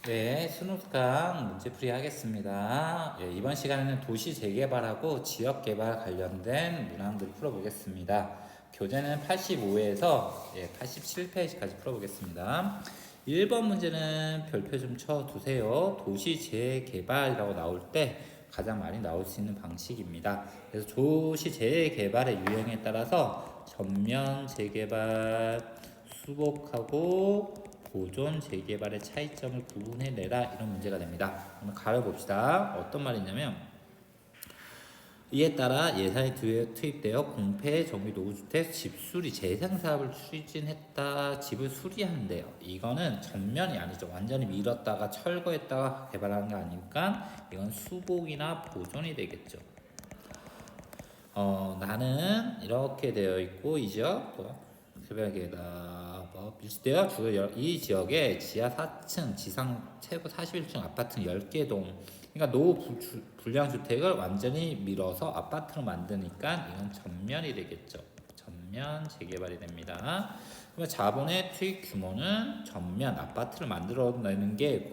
네, 스노트강 문제풀이 하겠습니다. 예, 이번 시간에는 도시 재개발하고 지역 개발 관련된 문항들 풀어보겠습니다. 교재는 85에서 87페이지까지 풀어보겠습니다. 1번 문제는 별표 좀 쳐두세요. 도시 재개발이라고 나올 때 가장 많이 나올 수 있는 방식입니다. 그래서 도시 재개발의 유형에 따라서 전면 재개발, 수복하고 보존 재개발의 차이점을 구분해내라, 이런 문제가 됩니다. 한번 가려봅시다. 어떤 말이냐면, 이에 따라 예산이 투입되어 공폐 정비 노후주택 집수리 재생사업을 추진했다. 집을 수리한대요. 이거는 전면이 아니죠. 완전히 밀었다가 철거했다가 개발하는 게 아니니까 이건 수복이나 보존이 되겠죠. 나는 이렇게 되어 있고, 이 지역 새벽에다 밀수되어 주요 이 지역에 지하 4층, 지상 최고 41층 아파트 10개 동, 그러니까 노후 불량 주택을 완전히 밀어서 아파트로 만드니까 이건 전면이 되겠죠. 전면 재개발이 됩니다. 그러면 자본의 투입 규모는 전면 아파트를 만들어내는 게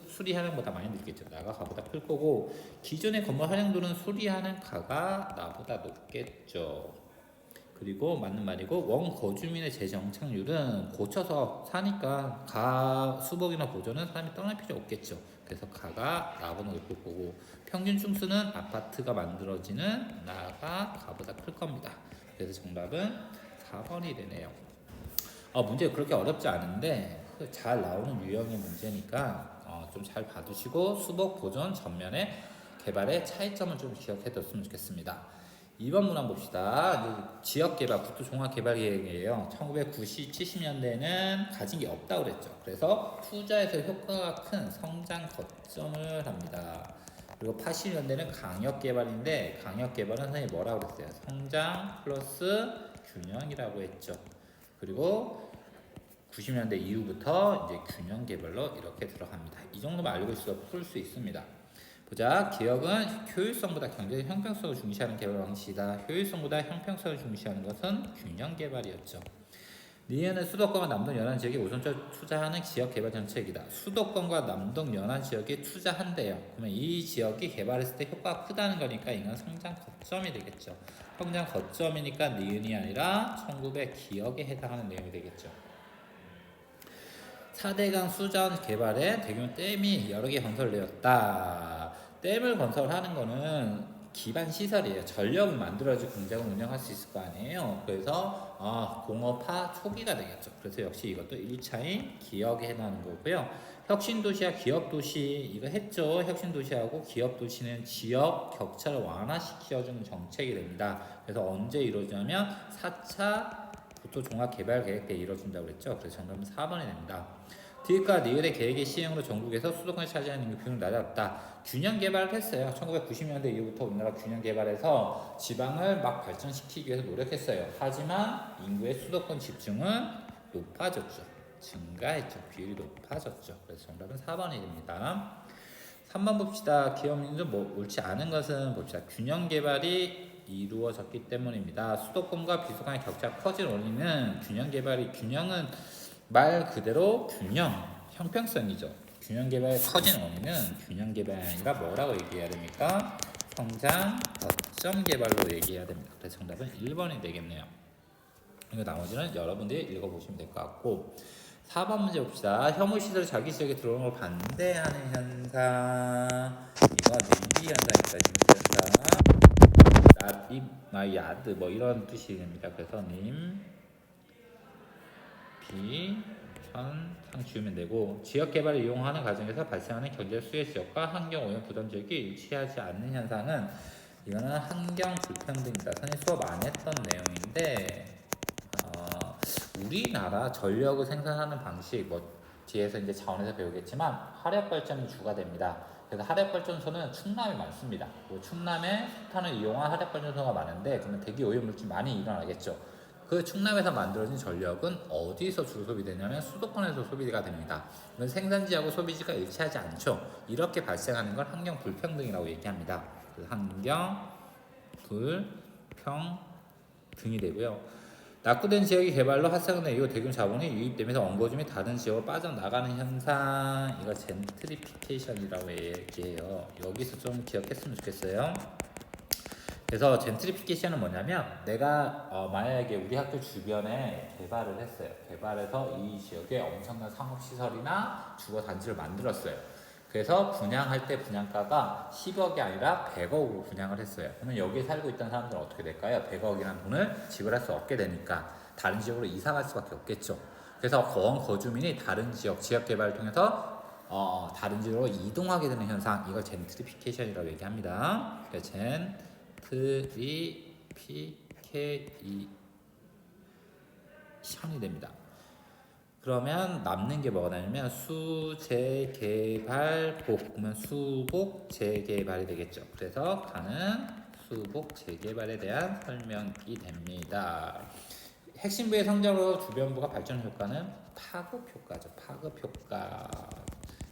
수리하는 것보다 많이 들겠죠. 나가 가보다 클 거고, 기존의 건물 활용도는 수리하는 가가 나보다 높겠죠. 그리고 맞는 말이고, 원거주민의 재정착률은 고쳐서 사니까 가 수복이나 보존은 사람이 떠날 필요 없겠죠. 그래서 가가 나보다 높을 거고, 평균 층수는 아파트가 만들어지는 나가 가보다 클 겁니다. 그래서 정답은 4번이 되네요. 문제가 그렇게 어렵지 않은데 잘 나오는 유형의 문제니까 좀 잘 봐두시고, 수복, 보존, 전면의 개발의 차이점을 좀 기억해뒀으면 좋겠습니다. 2번 문항 봅시다. 지역개발, 국토종합개발계획이에요. 1970년대에는 가진 게 없다고 그랬죠. 그래서 투자에서 효과가 큰 성장 거점을 합니다. 그리고 80년대는 강역개발인데, 강역개발은 선생님이 뭐라고 그랬어요? 성장 플러스 균형이라고 했죠. 그리고 90년대 이후부터 이제 균형 개발로 이렇게 들어갑니다. 이 정도만 알고 있어도 풀 수 있습니다. 보자. 기업은 효율성보다 경제적 형평성을 중시하는 개발 방식이다. 효율성보다 형평성을 중시하는 것은 균형 개발이었죠. 니은은 수도권과 남동 연안 지역에 우선적으로 투자하는 지역 개발 정책이다. 수도권과 남동 연안 지역에 투자한대요. 그러면 이 지역이 개발했을 때 효과가 크다는 거니까 이건 성장 거점이 되겠죠. 성장 거점이니까 니은이 아니라 1900 기역에 해당하는 내용이 되겠죠. 4대강 수전 개발에 대규모 댐이 여러 개 건설되었다. 댐을 건설하는 거는 기반 시설이에요. 전력을 만들어야지 공장을 운영할 수 있을 거 아니에요. 그래서 공업화 초기가 되겠죠. 그래서 역시 이것도 1차인 기역에 해당하는 거고요. 혁신도시와 기업도시 이거 했죠. 혁신도시하고 기업도시는 지역 격차를 완화시켜주는 정책이 됩니다. 그래서 언제 이루어지냐면 4차 국토종합개발계획 때 이루어진다고 그랬죠. 그래서 정답은 4번이 됩니다. 디귿과 니을의 계획의 시행으로 전국에서 수도권을 차지하는 인구 비율은 낮았다. 균형 개발을 했어요. 1990년대 이후부터 우리나라 균형 개발해서 지방을 막 발전시키기 위해서 노력했어요. 하지만 인구의 수도권 집중은 높아졌죠. 증가했죠. 비율이 높아졌죠. 그래서 정답은 4번이 됩니다. 3번 봅시다. 기업 민주 옳지 않은 것은 봅시다. 균형 개발이 이루어졌기 때문입니다. 수도권과 비수도권의 격차가 커진 원인은 균형은 말 그대로 균형, 형평성이죠. 균형 개발이 커진 원인은 균형 개발이 아니라 뭐라고 얘기해야 됩니까? 성장 거점 개발로 얘기해야 됩니다. 그래서 정답은 1번이 되겠네요. 이거 나머지는 여러분들이 읽어보시면 될 것 같고, 4번 문제 봅시다. 혐오시설 자기 지역에 들어오는 걸 반대하는 현상. 이거 님비 현상입니다. 님비 현상. not my yard 뭐 이런 뜻이 됩니다. 그래서 상 지우면 되고, 지역 개발을 이용하는 과정에서 발생하는 경제 수혜 지역과 환경 오염 부담 지역이 일치하지 않는 현상은 이거는 환경 불평등이다. 선생님 수업 안 했던 내용인데, 우리나라 전력을 생산하는 방식, 뒤에서 이제 자원에서 배우겠지만 화력 발전이 주가 됩니다. 그래서 화력 발전소는 충남이 많습니다. 충남에 석탄을 이용한 화력 발전소가 많은데, 그러면 대기 오염 물질 많이 일어나겠죠. 그 충남에서 만들어진 전력은 어디서 주로 소비되냐면 수도권에서 소비가 됩니다. 생산지하고 소비지가 일치하지 않죠. 이렇게 발생하는 걸 환경 불평등이라고 얘기합니다. 그래서 환경 불평등이 되고요. 낙후된 지역의 개발로 활성화된 이후 대규모 자본이 유입되면서 원고지 및 다른 지역으로 빠져나가는 현상, 이거 젠트리피케이션이라고 얘기해요. 여기서 좀 기억했으면 좋겠어요. 그래서 젠트리피케이션은 뭐냐면 내가 만약에 우리 학교 주변에 개발을 했어요. 개발해서 이 지역에 엄청난 상업시설이나 주거단지를 만들었어요. 그래서 분양할 때 분양가가 10억이 아니라 100억으로 분양을 했어요. 그러면 여기에 살고 있던 사람들은 어떻게 될까요? 100억이라는 돈을 지불할 수 없게 되니까 다른 지역으로 이사갈 수밖에 없겠죠. 그래서 거주민이 다른 지역 개발을 통해서 다른 지역으로 이동하게 되는 현상, 이걸 젠트리피케이션이라고 얘기합니다. 그러니까 젠트리피케이션이 됩니다. 그러면 남는 게 뭐가 나냐면 수재개발복, 그러면 수복 재개발이 되겠죠. 그래서 가는 수복 재개발에 대한 설명이 됩니다. 핵심부의 성장으로 주변부가 발전 효과는 파급 효과죠. 파급 효과.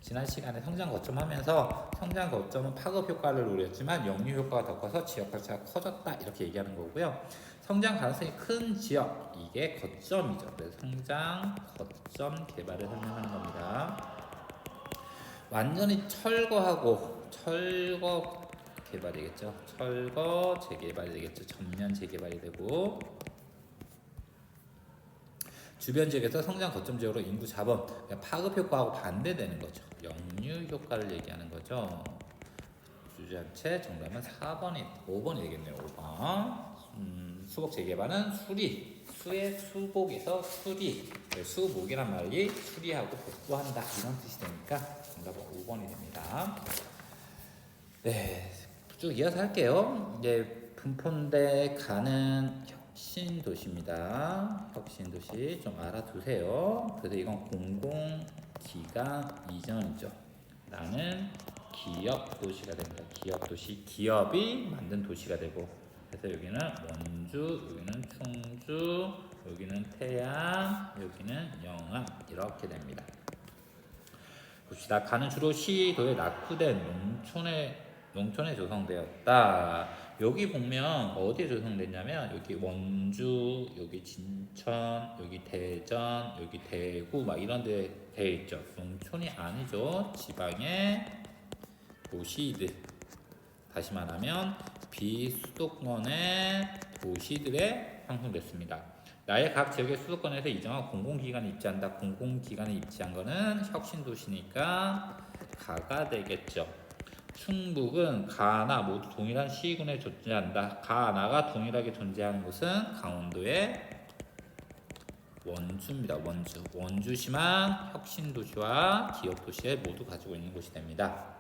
지난 시간에 성장 거점 하면서 성장 거점은 파급 효과를 노렸지만 역류 효과가 더 커서 지역 가치가 커졌다 이렇게 얘기하는 거고요. 성장 가능성이 큰 지역, 이게 거점이죠. 그래서 성장 거점 개발을 설명하는 겁니다. 완전히 철거 개발이겠죠. 철거 재개발이 되겠죠. 전면 재개발이 되고, 주변 지역에서 성장 거점 지역으로 인구 자본, 파급 효과하고 반대되는 거죠. 역류 효과를 얘기하는 거죠. 주저앉채 정답은 5번이 되겠네요. 5번. 수복 재개발은 수의 수복에서 수복이란 말이 수리하고 복구한다 이런 뜻이 되니까 정답은 5번이 됩니다. 네, 쭉 이어서 할게요. 이제 분포인데 가는 혁신도시입니다. 혁신도시 좀 알아두세요. 그래서 이건 공공기관 이전이죠. 나는 기업도시가 됩니다. 기업도시, 기업이 만든 도시가 되고, 그래서 여기는 원주, 여기는 충주, 여기는 태양, 여기는 영암 이렇게 됩니다. 봅시다. 가는 주로 시도에 낙후된 농촌에 조성되었다. 여기 보면 어디에 조성됐냐면 여기 원주, 여기 진천, 여기 대전, 여기 대구 막 이런 데 돼 있죠. 농촌이 아니죠. 지방의 도시들. 다시 말하면 비수도권의 도시들에 형성됐습니다. 나의 각 지역의 수도권에서 이정한 공공기관에 입지한다. 공공기관에 입지한 거는 혁신도시니까 가가 되겠죠. 충북은 가나 모두 동일한 시군에 존재한다. 가나가 동일하게 존재하는 곳은 강원도의 원주입니다. 원주시만 혁신도시와 기업도시에 모두 가지고 있는 곳이 됩니다.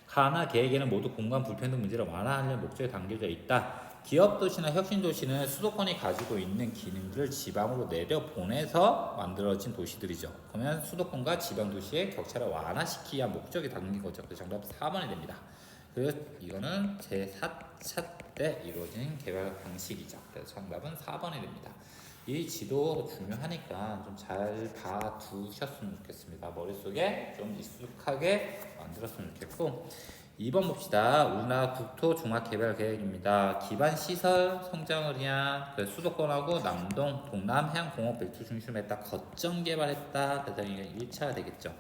가나 계획에는 모두 공간 불평등 문제를 완화하려는 목적이 담겨져 있다. 기업도시나 혁신도시는 수도권이 가지고 있는 기능들을 지방으로 내려보내서 만들어진 도시들이죠. 그러면 수도권과 지방도시의 격차를 완화시키기 위한 목적이 담긴 거죠. 그래서 정답 4번이 됩니다. 그래서 이거는 제4차 때 이루어진 개발 방식이죠. 그래서 정답은 4번이 됩니다. 이 지도 중요하니까 좀 잘 봐두셨으면 좋겠습니다. 머릿속에 좀 익숙하게 만들었으면 좋겠고, 2번 봅시다. 우리나라 국토종합개발계획입니다. 기반시설 성장을 위한 수도권하고 남동, 동남 해양공업벨트 중심으로 했다. 거점 개발했다. 그래서 이게 1차가 되겠죠.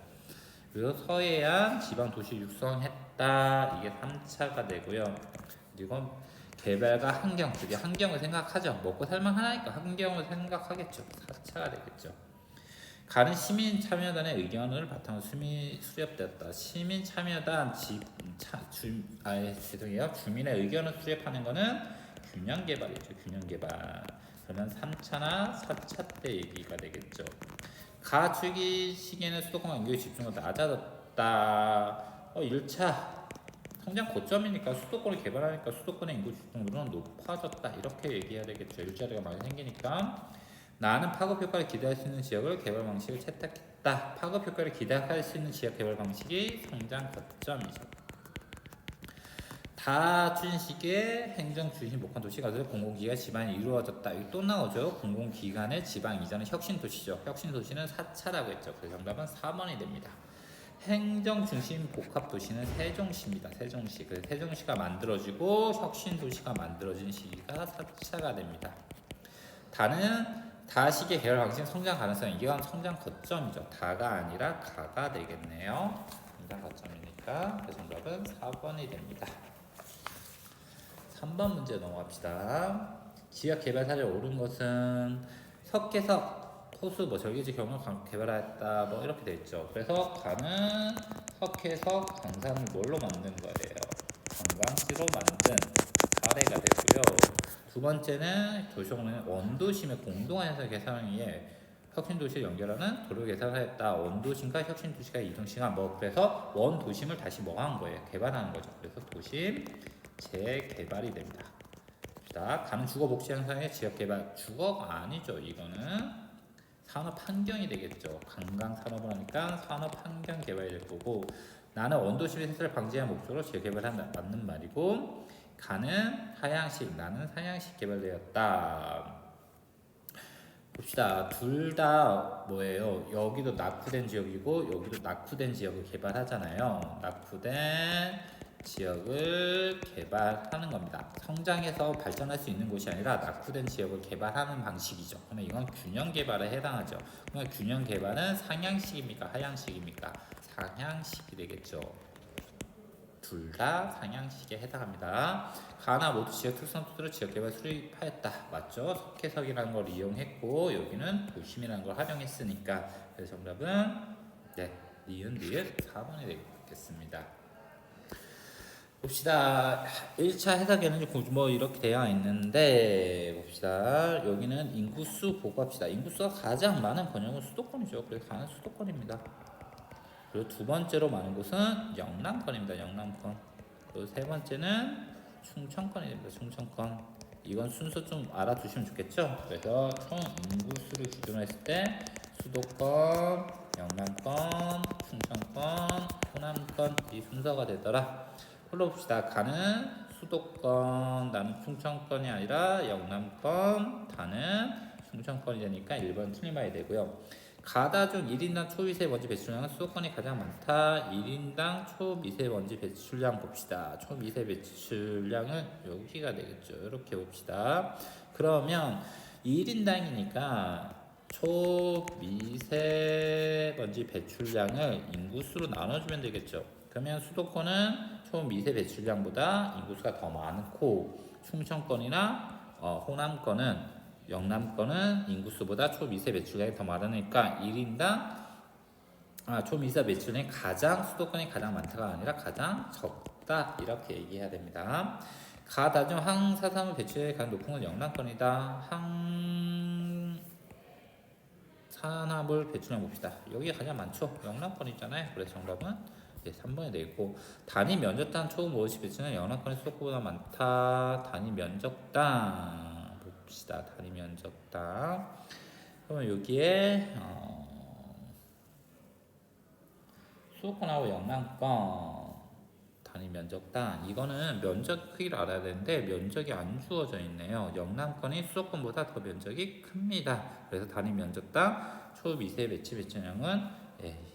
그리고 서해안 지방도시 육성했다. 이게 3차가 되고요. 그리고 개발과 환경, 그게 환경을 생각하죠. 먹고 살만하니까 환경을 생각하겠죠. 4차가 되겠죠. 가는 시민참여단의 의견을 바탕으로 수립되었다. 시민참여단 주민의 의견을 수립하는 것은 균형개발이죠. 균형개발. 그러면 3차나 4차 때 얘기가 되겠죠. 가주기 시기에는 수도권과 인구의 집중도가 낮아졌다. 1차 성장 고점이니까 수도권을 개발하니까 수도권의 인구 집중도는 높아졌다. 이렇게 얘기해야 되겠죠. 일자리가 많이 생기니까. 나는 파급 효과를 기대할 수 있는 지역을 개발 방식을 채택했다. 파급 효과를 기대할 수 있는 지역 개발 방식이 성장 거점이죠. 다준 시기에 행정 중심 목한 도시가 되어 공공기관 지방이 이루어졌다. 이거 또 나오죠. 공공기관의 지방 이전은 혁신도시죠. 혁신도시는 4차라고 했죠. 그래서 정답은 4번이 됩니다. 행정 중심 복합 도시는 세종시입니다. 세종시. 그래서 세종시가 만들어지고 혁신도시가 만들어진 시기가 4차가 됩니다. 다는 다식의 계열 방식 성장 가능성, 이건 성장 거점이죠. 다가 아니라 가가 되겠네요. 성장 거점이니까 그 정답은 4번이 됩니다. 3번 문제 넘어갑시다. 지역 개발 사례 옳은 것은 석회석, 호수, 절기지 경로 개발하였다 이렇게 돼 있죠. 그래서 가는 석회석 강산을 뭘로 만든 거예요? 관광지로 만든 사례가 되고요. 두 번째는 도시공원은 원도심의 공동화 현상 개선을 위해 혁신도시를 연결하는 도로 개선하였다. 원도심과 혁신도시가 이동시간 그래서 원도심을 다시 한 거예요? 개발하는 거죠. 그래서 도심 재개발이 됩니다. 자, 가는 주거 복지 현상의 지역 개발. 주거가 아니죠. 이거는 산업 환경이 되겠죠. 관광 산업을 하니까 산업 환경 개발이 될 거고, 나는 원도심의 훼손을 방지하는 목적으로 지역 개발한다. 맞는 말이고, 가는 하향식, 나는 상향식 개발되었다. 봅시다. 둘 다 뭐예요? 여기도 낙후된 지역이고 여기도 낙후된 지역을 개발하잖아요. 낙후된 지역을 개발하는 겁니다. 성장해서 발전할 수 있는 곳이 아니라 낙후된 지역을 개발하는 방식이죠. 그러면 이건 균형 개발에 해당하죠. 그러면 균형 개발은 상향식입니까? 하향식입니까? 상향식이 되겠죠. 둘 다 상향식에 해당합니다. 가나 모두 지역 특성 토대로 지역 개발 수립하였다. 맞죠? 석회석이라는 걸 이용했고 여기는 도심이라는 걸 활용했으니까 그래서 정답은 니은 4번이 되겠습니다. 봅시다. 1차 해석에는 이렇게 되어 있는데 봅시다. 여기는 인구수 보고 합시다. 인구수가 가장 많은 권역은 수도권이죠. 그래서 가는 수도권입니다. 그리고 두 번째로 많은 곳은 영남권입니다. 영남권. 그리고 세 번째는 충청권이 됩니다. 충청권. 이건 순서 좀 알아두시면 좋겠죠. 그래서 총 인구수를 기준으로 했을 때 수도권, 영남권, 충청권, 호남권 이 순서가 되더라. 불러봅시다. 가는 수도권, 나는 충청권이 아니라 영남권, 다는 충청권이 되니까 1번 틀림해야 되고요. 가다 중 1인당 초미세먼지 배출량은 수도권이 가장 많다. 1인당 초미세먼지 배출량 봅시다. 초미세 배출량은 여기가 되겠죠. 이렇게 봅시다. 그러면 1인당이니까 초미세먼지 배출량을 인구수로 나눠주면 되겠죠. 그러면 수도권은 초미세 배출량보다 인구수가 더 많고 충청권이나 호남권은 영남권은 인구수보다 초미세 배출량이 더 많으니까 1인당 초미세 배출량이 수도권이 가장 많다가 아니라 가장 적다 이렇게 얘기해야 됩니다. 가다 중 항사산물 배출량이 가장 높은 건 영남권이다. 항산화물 배출량 봅시다. 여기가 가장 많죠. 영남권이잖아요. 그래서 정답은 3번이 되겠고, 단위 면적당 초50 배출량 영남권이 수도권보다 많다. 단위 면적당 봅시다. 단위 면적당. 그러면 여기에 수도권하고 영남권 단위 면적당, 이거는 면적 크기를 알아야 되는데 면적이 안 주어져 있네요. 영남권이 수도권보다 더 면적이 큽니다. 그래서 단위 면적당 초미세 배출량은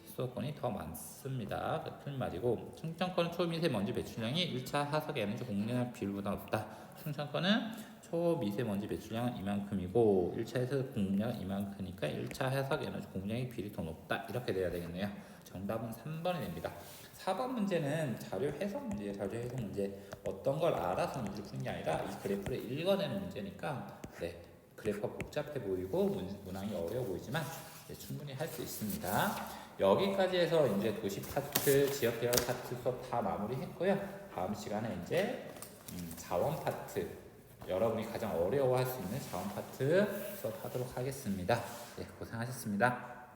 수도권이 더 많습니다. 같은 말이고, 충청권은 초미세먼지 배출량이 1차 하석 에너지 공유량 비율보다 높다. 충청권은 초미세먼지 배출량은 이만큼이고 1차 해석 공유량은 이만큼이니까 1차 해석 에너지 공유량의 비율이 더 높다. 이렇게 돼야 되겠네요. 정답은 3번이 됩니다. 4번 문제는 자료 해석 문제예요. 자료 해석 문제. 어떤 걸 알아서 문제를 푸는 게 아니라 이 그래프를 읽어내는 문제니까 그래프가 복잡해 보이고 문항이 어려워 보이지만 충분히 할 수 있습니다. 여기까지 해서 이제 도시 파트, 지역 계열 파트 수업 다 마무리했고요. 다음 시간에 이제 자원 파트, 여러분이 가장 어려워할 수 있는 자원 파트 수업하도록 하겠습니다. 고생하셨습니다.